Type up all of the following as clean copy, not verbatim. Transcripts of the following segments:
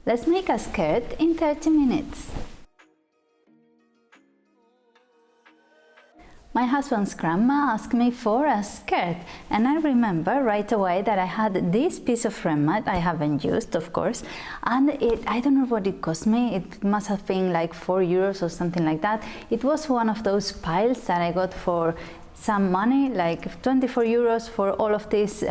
Let's make a skirt in 30 minutes. My husband's grandma asked me for a skirt, and I remember right away that I had this piece of remnant I haven't used, of course, and I don't know what it cost me. It must have been like €4 or something like that. It was one of those piles that I got for some money, like €24 for all of these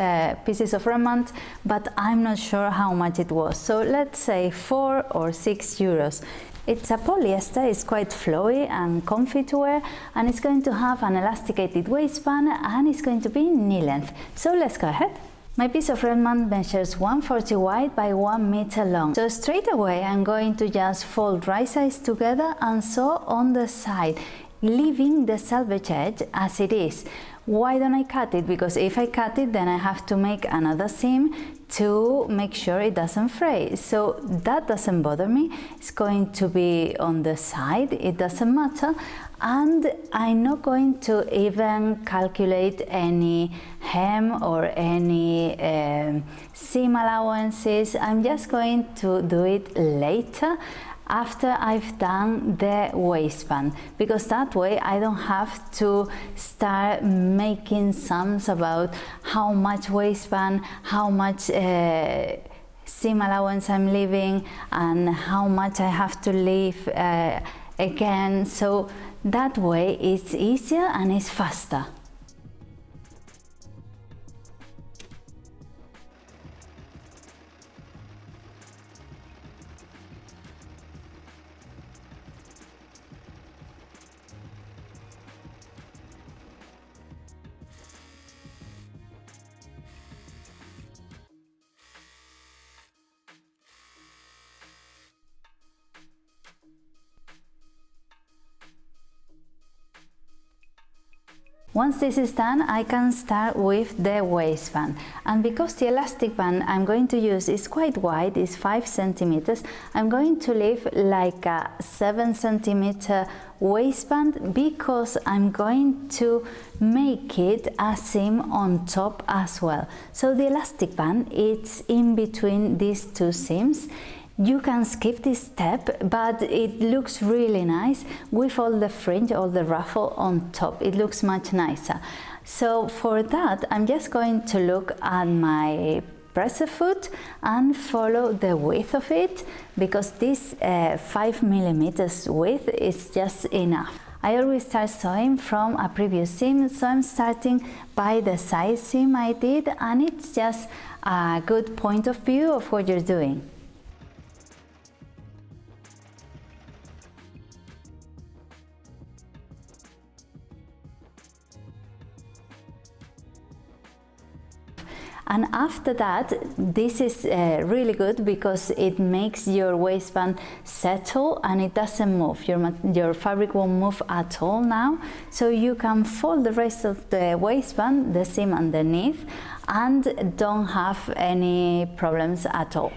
pieces of remnant, but I'm not sure how much it was. So let's say €4 or €6. It's a polyester, it's quite flowy and comfy to wear, and it's going to have an elasticated waistband, and it's going to be knee length. So let's go ahead. My piece of remnant measures 140 wide by 1 meter long. So straight away I'm going to just fold right sides together and sew on the side, leaving the selvage edge as it is. Why don't I cut it? Because if I cut it, then I have to make another seam to make sure it doesn't fray. So that doesn't bother me. It's going to be on the side, it doesn't matter. And I'm not going to even calculate any hem or any seam allowances. I'm just going to do it later, after I've done the waistband, because that way I don't have to start making sums about how much waistband, how much seam allowance I'm leaving, and how much I have to leave again. So that way it's easier and it's faster. Once this is done, I can start with the waistband, and because the elastic band I'm going to use is quite wide, it's 5 centimeters, I'm going to leave like a 7 centimeter waistband, because I'm going to make it a seam on top as well. So the elastic band, it's in between these two seams. You can skip this step, but it looks really nice with all the fringe, all the ruffle on top. It looks much nicer. So for that, I'm just going to look at my presser foot and follow the width of it, because this 5 millimeters width is just enough. I always start sewing from a previous seam, so I'm starting by the side seam I did, and it's just a good point of view of what you're doing. And after that, this is really good because it makes your waistband settle and it doesn't move. Your fabric won't move at all now. So you can fold the rest of the waistband, the seam underneath, and don't have any problems at all.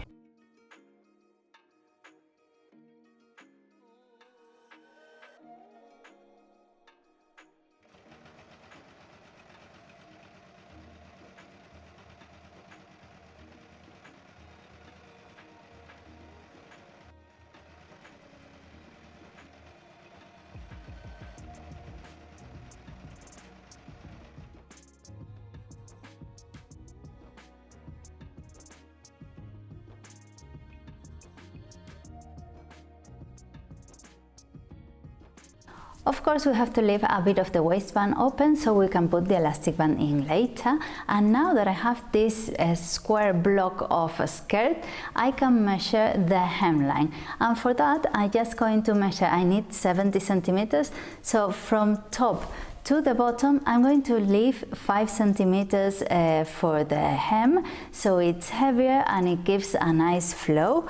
Of course, we have to leave a bit of the waistband open so we can put the elastic band in later. And now that I have this square block of a skirt, I can measure the hemline. And for that, I'm just going to measure, I need 70 centimeters. So from top to the bottom, I'm going to leave 5 centimeters for the hem, so it's heavier and it gives a nice flow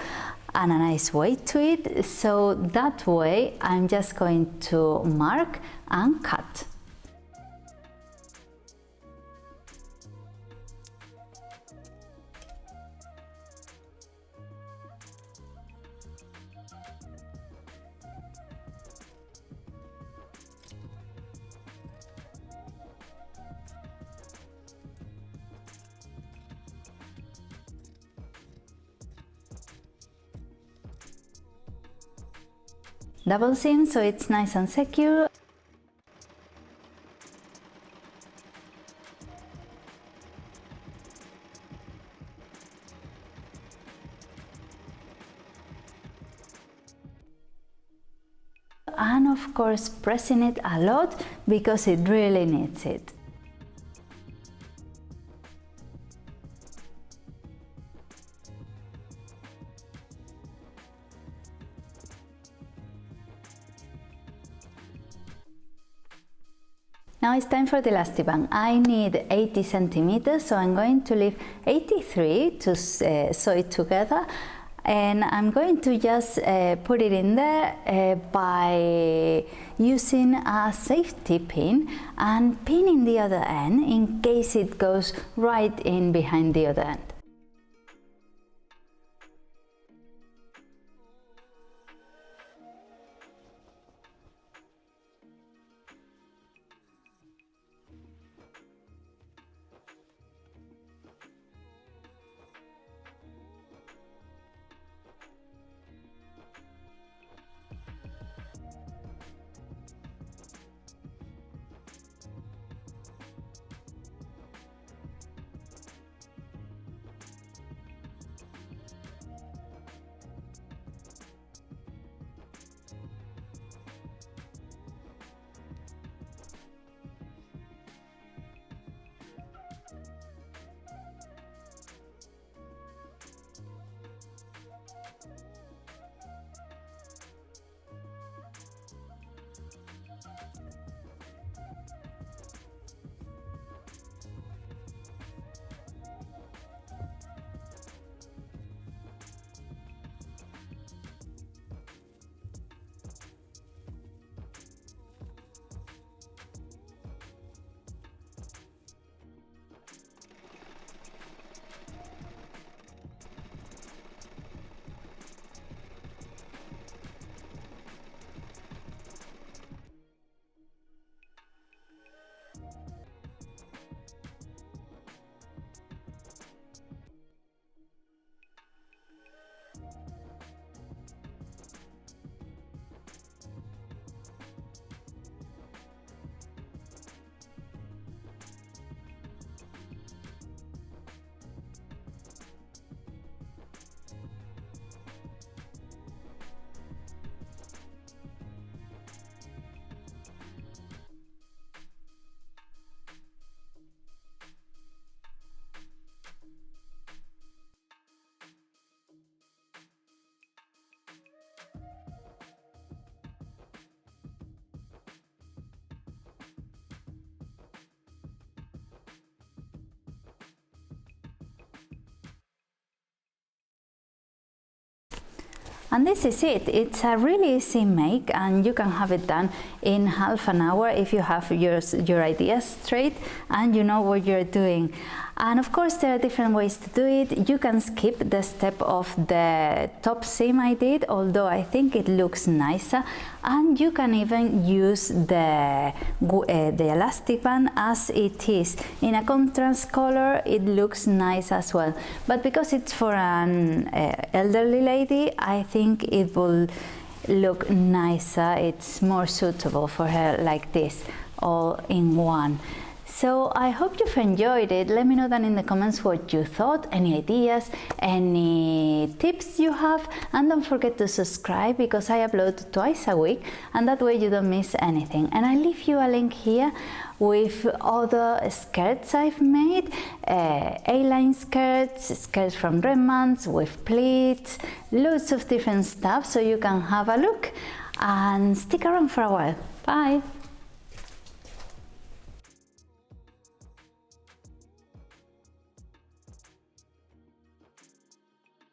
and a nice weight to it. So that way I'm just going to mark and cut. double seam, so it's nice and secure. And of course pressing it a lot because it really needs it. Now it's time for the elastic band. I need 80 centimeters, so I'm going to leave 83 to sew it together. And I'm going to just put it in there by using a safety pin and pinning the other end in case it goes right in behind the other end. And this is it. It's a really easy make, and you can have it done in half an hour if you have your ideas straight and you know what you're doing. And of course there are different ways to do it. You can skip the step of the top seam I did, although I think it looks nicer, and you can even use the elastic band as it is. In a contrast color it looks nice as well, but because it's for an elderly lady, I think it will look nicer. It's more suitable for her like this, all in one. So I hope you've enjoyed it. Let me know down in the comments what you thought, any ideas, any tips you have, and don't forget to subscribe because I upload twice a week, and that way you don't miss anything. And I leave you a link here with other skirts I've made, A-line skirts, skirts from remnants with pleats, loads of different stuff, so you can have a look and stick around for a while. Bye!